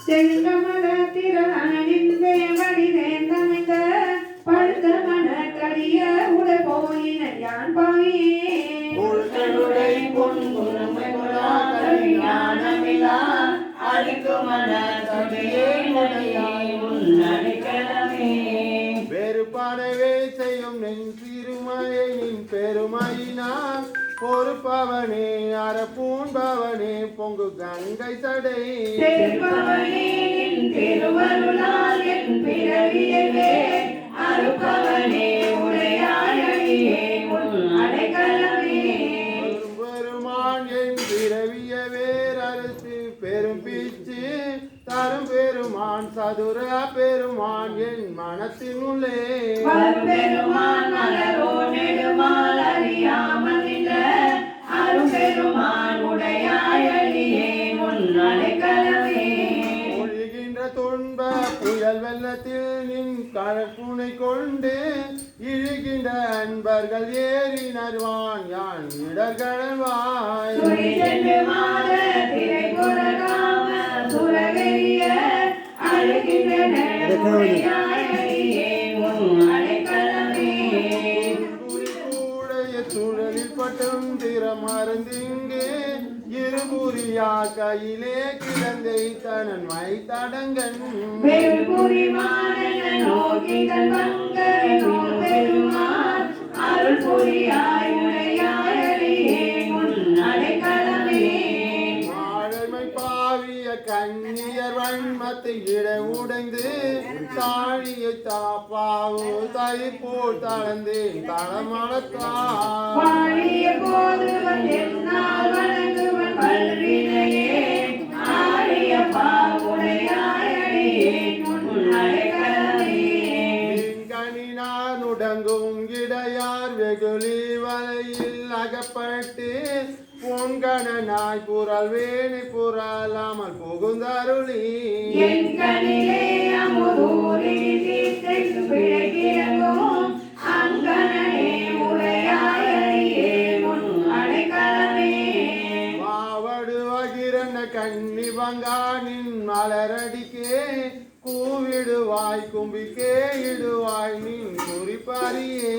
செங்கமல திரளனின்றே வடிவேந்தமிழ்ந்த படுத்த மனக்கடிய உட போயின யான் பாயே உள்கடுடை பொன்குருமை முலாகரி ஞானமிலா அடிக்கு மனக்கடியே நடையாய் உன்னடிக்கலமே வேறுபாடவே செய்யும் நின் திருமையை நின் பெருமையினான் பொறுப்பவனே அறப்பூன்பவனே பொங்கு கங்கை தடை திருவருளால் என் பிறவியவே அறுப்பவனே உடையாழியே உன் அடைக்கலமே பெருமான் என் பிறவியவே அரசு பெரும் பீச்சு தரும் பெருமான் சதுர பெருமான் என் மனத்தின் உள்ளே பெருமான் மலரோ நெடுமால் அறியாமல் அரும்பெருமான் உடையாழியே உன் அடைக்கலமே ஒழுகின்ற துன்ப புயல் வெள்ளத்தில் நின் கழற்குனை கொண்டு இழுகின்ற அன்பர்கள் ஏறினர்வான் யான் இடர்களவாய் சூழலில் பட்டும் திறமருந்திங்கே இருபுரியா கையிலே கிடந்தை தனன் வைத்தடங்கன் அருள் புரியாய் பாவிய கண்ணியர் வன்மத்தை இட உடைந்து தாழியை தாப்பாவோ தை போல் தளர்ந்தேன் தளமளத்தாய் உடங்கும் இடையார் வெகுளி வலையில் அகப்பட்டு பொன்கணனாய் புறல் வேணி புறலாமல் புகுந்தருளி மாவடு வகிரண்ட கண்ணி பங்கானின் மலரடிக்கே கூவிடுவாய் கும்பிக்கே இடுவாய் நின் குறிப்பறியே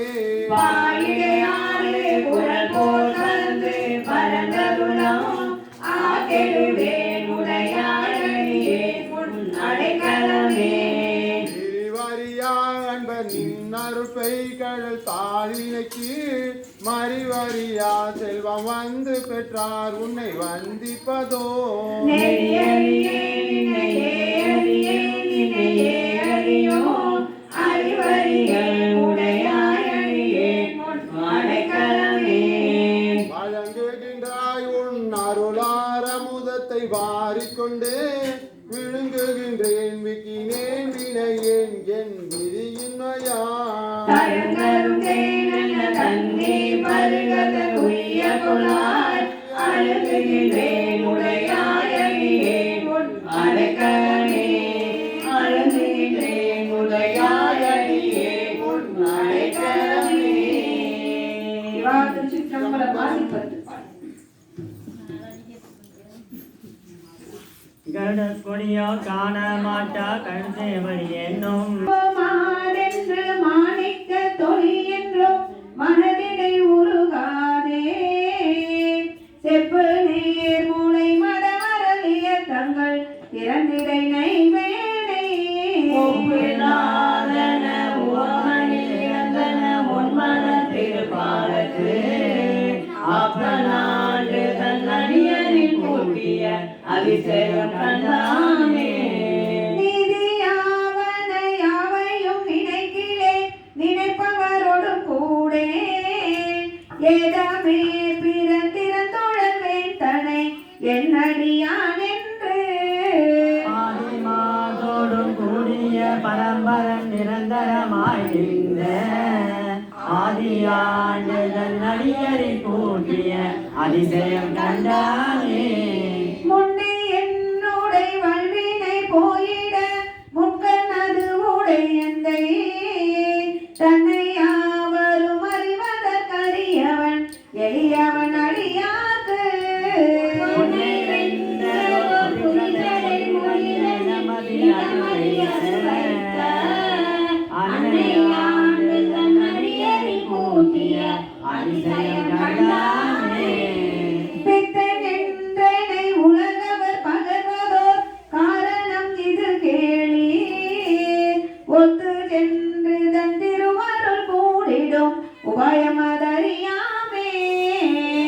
நின்னருப்பை கடல் தாழினைக்கு மறிவறியா செல்வம் வந்து பெற்றார் உன்னை வந்திப்பதோ வழங்குகின்றாய் உன் அருளார முதத்தை வாரிக்கொண்டு விழுங்குகின்றேன் விக்கினேன் வினையேன் என் விதியின்மையா கொடியோ காண மாட்டா கழுதேவழி என்னும் மாணிக்க தொழி என்றும் மனதினை உருகாதே செப்பு நீர் மூளை மடமரலிய தங்கள் திறந்திடை நைவேணை உன்மன திருப்பாலத்து அப்பநாடு தன் அடியனில் கூட்டிய அதிசயம் கண்டானே நீதியாவன யாவையும் நினைக்கிலே நினைப்பவரோடு கூடே ஏதமே பிறந்திறந்தோழல் தனை என்னடியான் என்று ஆதிமாதோடும் கூடிய பரம்பரன் நிரந்தரமாயிருந்த ஆதியாண்டு தன் அடியரை கூட்டிய அதிசயம் கண்டானே முன்னே என்னுடை வல்வினை போயிட முக்கனது உடையந்தை தன்னை யாவரும் அறிவதற்கரியவன் எளியவன் அடியாக்கு முன்னே நிலமறிய வைத்த அன்னையாண்டு தன் அடியரை கூட்டிய அதிசயம் கண்டானே. பித்தனென்றனை உலகவர் பகர்வதோர் காரணம் இது கேளீர். ஒத்து சென்று தன் திருவருள் கூடிடும் உபாயமதறியாமே.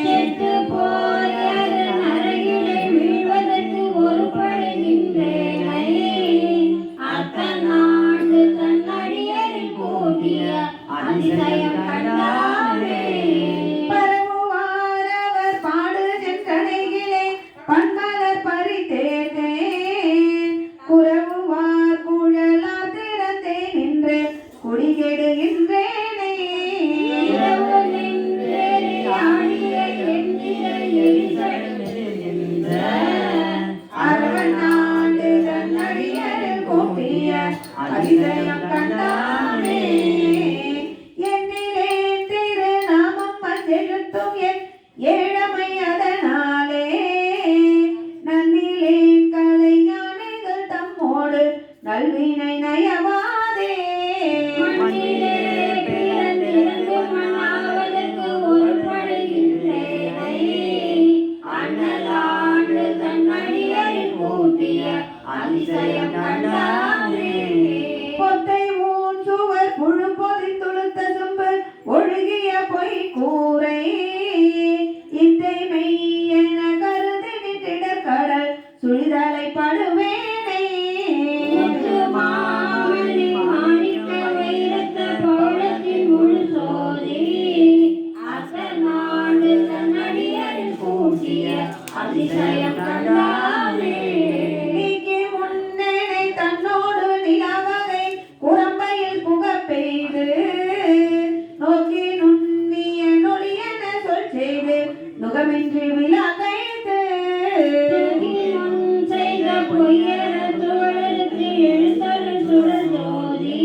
செத்து போய் அதன் அருகிலே வீழ்வதற்கு ஒரு படுகின்றேனை அத்தன் ஆண்டு தன் அடியரை கூட்டிய அதிசயம் கண்டானே. பரவுவாரவர் பாடு சென்றடைகிலே பன்மலர் பறித்தேன். குறவுவார் குழலார் திறந்தே நின்று குடிகெடுகின்றேனே. இரவு நின்றேறி ஆடிய எண்ணிலை எரிசடைகின்ற அரவணாண்டு தன் அடியரில் கூட்டிய அதிசயம் கண்டானே. என்னிலே திருநாமம் வந்தெழுத்தும் என் ஏழமை அதனாலே நன்னிலேன் கலைஞானிகள் தம்மோடு நல்வினை நயவாதே. மண்ணிலே பிறந்திருந்து மண்ணாவதற்கு ஒரு படுகின்றேனை அண்ணலாண்டு தன் அடியரை கூட்டிய அதிசயம் கண்டானே. பொத்தை ஊன் சுவர் புழு பொதி துளுத்த சும்பு ஒழுகிய பொய் கூரை இத்தை மெய்யென கருதி நின்றிடர் கடல் சுழிதலை படுவேனை. முத்து மாமணி மாணிக்க வைரத்த பவளத்தின் முழு சோதி அத்தன் ஆண்டு தன் அடியரை கூட்டிய அதிசயம் கண்டானே. நீக்கி முன்னேனை தன்னோடு நிலவகை குரம்பையில் புகப் பெய்து நோக்கி நுண்ணிய நொடியென சொல் செய்து நுகமின்றி விலகைத்து முன் செய்த பொய்யர தோழருக்கு எழுத்தரு சுடர் ஜோதி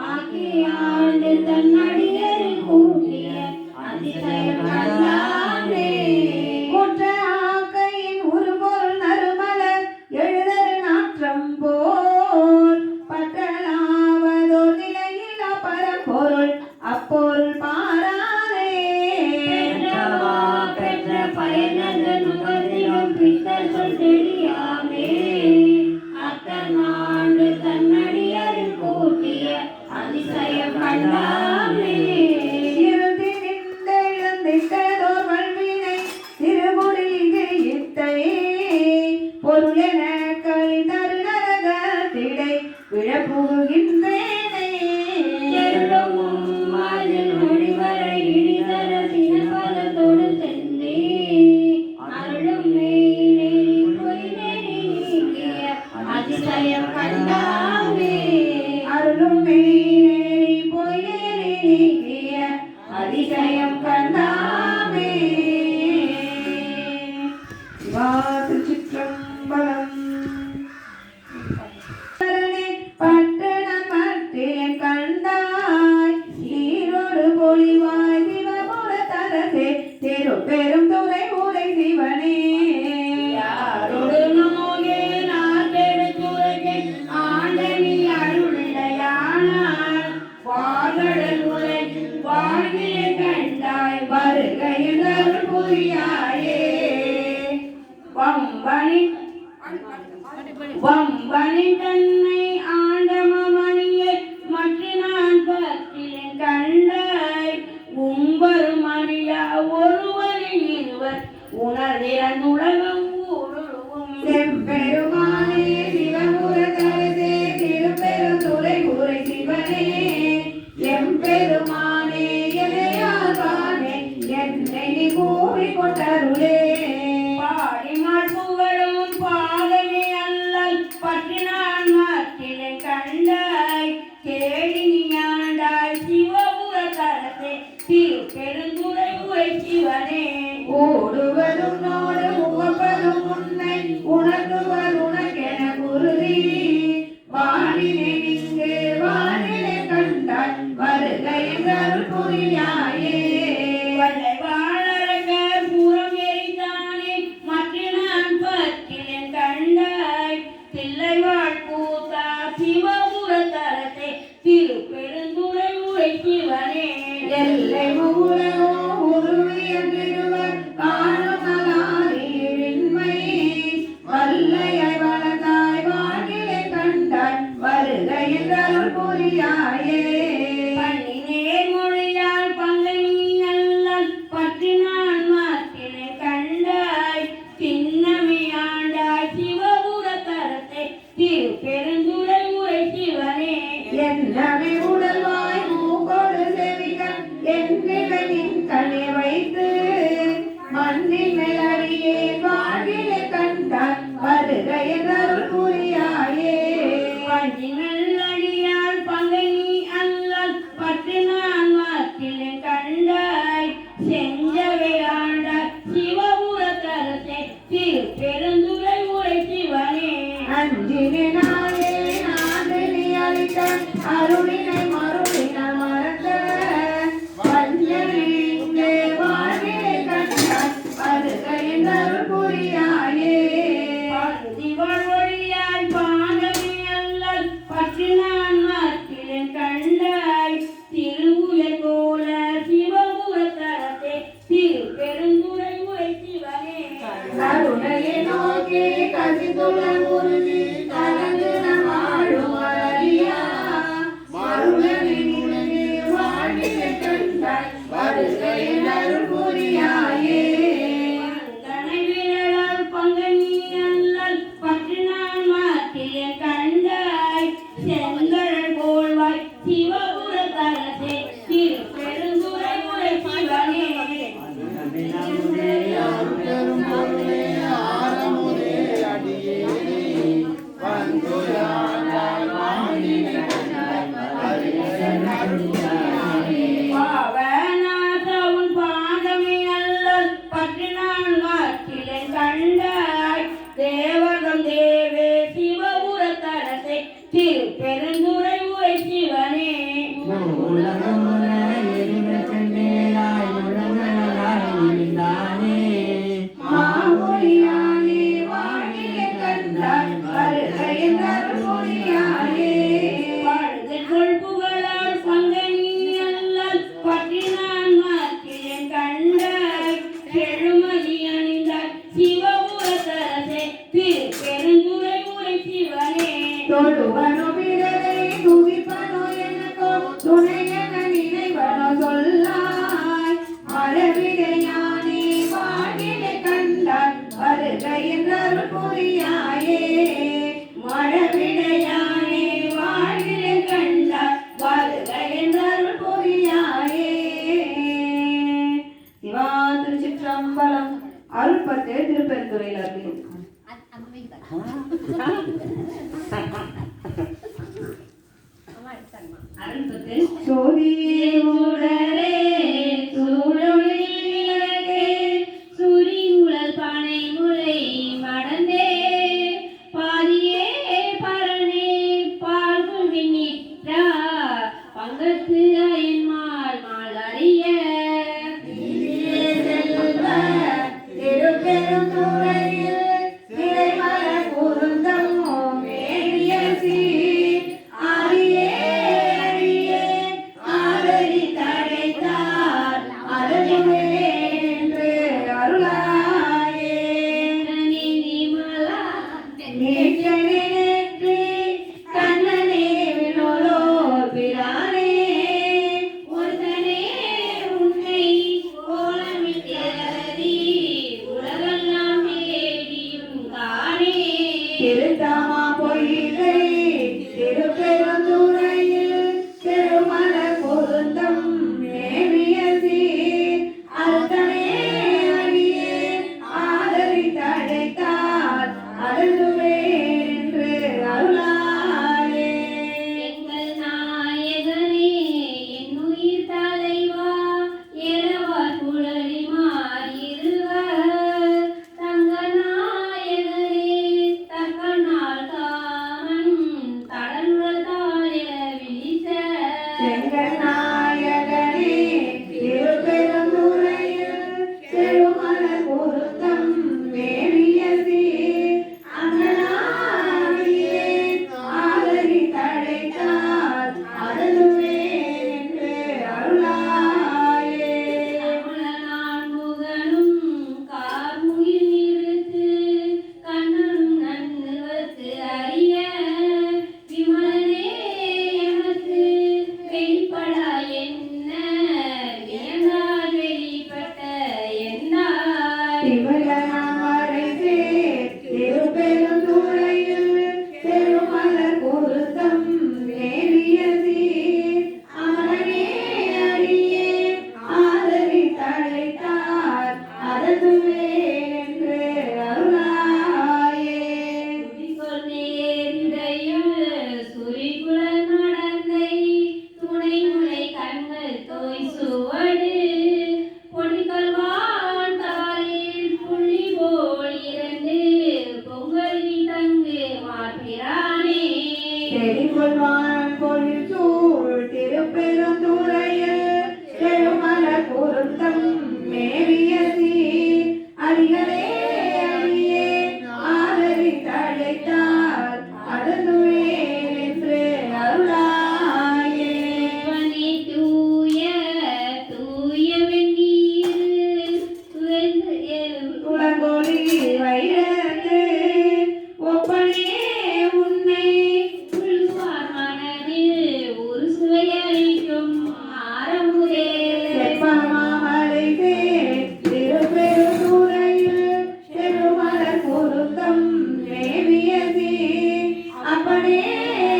ஆக்கி ஆண்டு தன் அடியரை கூட்டிய அதிசயம் கண்டானே. குற்ற ஆக்கையின் உருபொருள் நறுமலர் எழுதரு நாற்றம் போல் பற்றலாவதோர் நிலையிலா பரம்பொருள் அப்பொருள் பாராதே. பெற்றவா பெற்ற பயனது நுகர்ந்திடும் பித்தர் சொல் தெரியாமே அத்தன் ஆண்டு தன் அடியரை கூட்டிய அதிசயம் கண்டானே. இருத்தி நின்றெழுந்திட்டதோர் வல்வினை திருமுடி இது இத்தை பொருளென கழிந்தரு நரகத்திடை விழப்புகின்றேனே. எருளும் அதில் முடிவரை இடிதர சினபதத்தோடு சென்றே அருளும் மெய்நெறி பொய்நெறி நீக்கிய அதிசயம் கண்டானே. அருளும் மெய்நெறி பொய்நெறி நீக்கிய அதிசயம் கண்டாமே. சிவா திருச்சிற்றம்பலம். பட்டணம் மட்டில் கண்டாய் ஈரோடு பொழிவாய் சிவபுர தரசே தெரு பெரும் துறை ஊரை சிவனே. யாரோடு நோயே நாட்டெடுத்துரைக்கே ஆண்டனி அருளிடையானார் வாகடல் உரை வாழ்வியை கண்டாய் வருகையில் அருள் புரியாயே. வம்பனி தன்னை ஆண்டமணியை மற்ற நான் பற்றின் கண்டாய் உம்பரும் அறியா ஒருவரின் இருவர் உணர்திறன் உலகம் ஊடுருவும் செம்பெருமானே சிவபுர தரசே திருப்பெரும் துறை ஊரை சிவனே. எம்பெருமானே எதையாகானே என்னை நீ கூறி கொண்டருளே. பாடிமார் புகழும் பாதமே அல்லல் பற்றினான் மற்றினை கண்டாய் கேடி நீயாண்டாய் சிவபுர தரசே திருப்பெருந்துறை உரை சிவனே. ஓடுவதும் நோடு உவப்பதும் உன்னை உணர்த்துவர் உனக்கென குருதி வானிலை இங்கு வானிலை கண்டாய் வருகையில் அருள் புரியாயே. வல்லை வாழறகர் புறம் எரித்தானே மற்ற நான் பற்றினை கண்டாய் தில்லை வாழ் திருப்பெருந்துறை உரை சிவனே. என்னவே உடல்வாய் மூக்கோடு செவிகள் என்றிவனின் கனி வைத்து மண்ணின் மேலடியே வாழ்விலே கண்டான் வருகையில் அருள் புரியாயே. பஞ்சினல் அடியால் பங்கனி அல்லல் பற்று நான் வாக்கிலே கண்டாய் செஞ்சவை ஆண்டார் சிவபுரத்தரசே திருப்பெருந்துறை உரை சிவனே. அஞ்சினே நாயே நாதனி அளித்த அருளினை மருளின மறந்த வஞ்சனை இங்கே வாழ்விலே கண்டான் வருகையில் அருள் புரியாயே. பருதிவாழ் ஒழியாய் பாதமே அல்லல் பற்று நான் வாக்கிலே கண்டாய் திருவுயர் போல சிவபுரத்தரசே திருப்பெருந்துறை உரை சிவனே. கருணையை நோக்கி கசிந்துள்ள உறுதி கலந்து நம் ஆளும் அறியா மருளனின் உலகே வாழ்விலே கண்டாய் வருகையில் அருள் புரியாயே. தனை விரலால் பங்கனி அல்லல் பற்று நான் வாக்கிலே கண்டாய் செங்கடல் போல்வாய் சிவபுரத்தரசே திருப்பெருந்துறை உரை சிவனே. பாவநாதவுன் பாதமே அல்லல் பற்று நான் வாக்கிலே கண்டாய் தேவகம் தேவே சிவபுரத்தரசே திருப்பெருந்துறை உரை சிவனே. மாமுனியானே வாழ்விலே கண்டாய் வருகையில் அருள் புரியாயே. பழுதுகொள் புகழால் பங்கனி அல்லல் பற்றி நான் வாக்கிலே கண்டாய் செழுமதி அணிந்தாய் சிவபுரத்தரசே திருப்பெருந்துறை உரை சிவனே. தொழுவனோ பிறரை துதிப்பனோ எனக்கோ துணையென நினைவனோ சொல்லாய் மழவிடையானே வாழ்விலே கண்டாய் வருகையில் அருள் புரியாயே. மழவிடையானே வாழ்விலே கண்டாய் வருகையில் அருள் புரியாயே. சிவா திருச்சிற்றம்பலம். அருள்பட்டு திருப்பெருந்துறையில் அருள். அருள்பட்டு சோதியே சுடரே சூழொளி விளக்கே சுரிங்குழல் பானை முளை மடந்தே பாதியே பரணே பால்குடி நிற்றா பங்கத்து அயன்மாள் மாள் அறிய திருப்பெருந்துறையில் திரைமலர் பொருந்தம் மேவிய சீர் ஆரியே அடியே ஆதரி தடைத்தார் அருளுமே என்று அருளாயே. நிமலா நேற்றனே நேற்றி கண்ணனே வினோதோர் பிரானே ஒருத்தனே உன்னை கோலமிட்டேறி உலகெல்லாம் தேடியும் தானே திருத்தாமா பொய்கை திருப்பெருந்துறையில் திருமலர் பொருந்தம் மேவிய சீர் அர்த்தமே அடியே ஆதரி தடைத்தார் அருளுமே என்று அருளாயே. எங்கள் நாயகனே என்னுயிர் தலைவா எழவார் குழலிமார் இருவர் தங்க நாயகனே தக்கநாள் தாமன் செழிகொள்வான் பொழில் சூழ் திருப்பெருந்துறையில் செழுமலர் பொருத்தம் மேவிய சீர் அடிகளே அடியே ஆதரித்தழைத்தால் அடந்துவே என்று அருளாயே. பனி தூய தூய வெந்நீர் குளங்கொழி வைரத்து ஒப்பனே உன்னை உள்ளுவார் மனதில் ஒரு சுவையளிக்கும் ஆரமுதே. செப்பமாமலை சேர் திருப்பெருந்துறையில் செழுமலர் பொருத்தம் மேவிய சீர் அப்பனே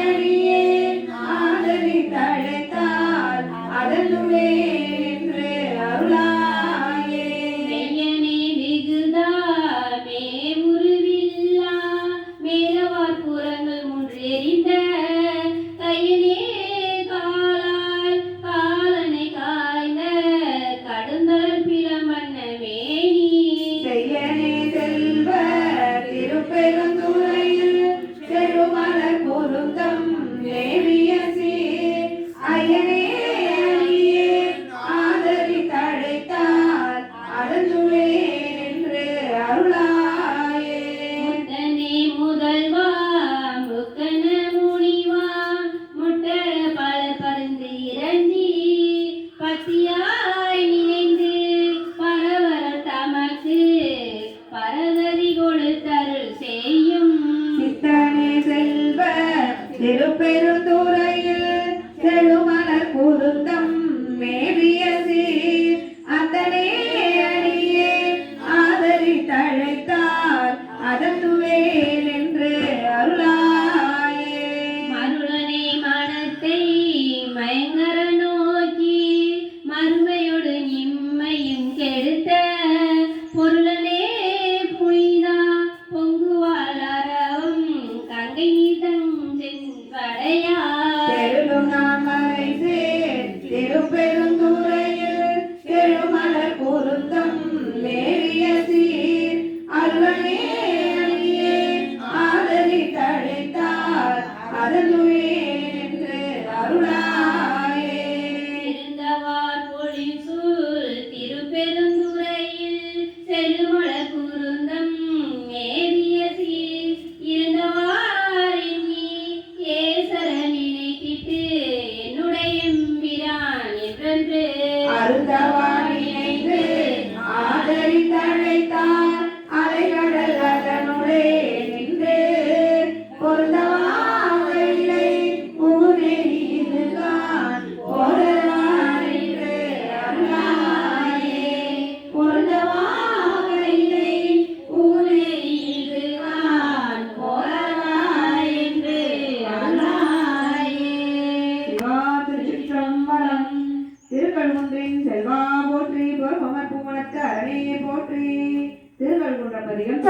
அடியே ஆதரித்தழைத்தால் அடந்துவே என்று அருளாயே. மெய்யனே மிகுதா மேமுருவில்லா மேலவார் புறங்கள் முன்றெறிந்த கையனே காலால் காலனை காய்ந்த கடுந்தல் பிளமன்ன மேனி. செய்யனே செல்வ திருப்பெருந்துறையில் செழுமலர் பொருத்தம் மேவிய சீர் ஐயனே அடியே ஆதரித்தழைத்தால் அடந்துவே என்று அருளாயே. முத்தனே முதல்வா முக்கன முனிவா முட்டர பலர் பருந்து இறஞ்சி பத்தியாய் நினைந்து பரவர தமக்கு பரவரி கொடுத்தருள் செய்யும். சித்தனே செல்வ திருப்பெருந்துறையில் செழுமலர் பொருத்தம் மேவிய சீர் அத்தனே அடியே ஆதரித்தழைத்தால் அதந்துவேல் என்று அருளாயே. மருளனே மனத்தை மயங்கர நோக்கி மறுமையோடு நிம்மையும் கெடுத்த பொருளனே புனிதா பொங்குவாள் அறவும் கங்கை நீதஞ்சென்படையா. செருளும் நாமரை சேர் திருப்பெருந்துறையில் செழுமலர் பொருத்தம் மேவிய சீர் அருளனே அடியே ஆதரித்தழைத்தால் அதனுவே என்று அருளாயே. இருந்தவார் பொழில் சூழ் திருப்பெருந்துறையில் செல்லுமலர் குருந்தம் மேவிய சீர் இருந்தவார் எண்ணி ஏசர நினைத்திட்டு என்னுடைய எம்பிரான் என்றென்று அருந்தவான் இணைந்து ஆதரித்தழைத்தால் அலைகடல் அதனுளே நின்று பொருந்தவாயிலை பூநெறி இதுதான் போதவான் என்று அருளாயே. பொருந்தவாயிலை பூநெறி இதுதான் போதவான் என்று அருளாயே. சிவா திருச்சிற்றம்பலம். திருக்கழுகுன்றின் செல்வா போற்றி, பொறுமர் பூமணக்கு அரணே போற்றி. திருக்கழுகுன்ற பதிகம்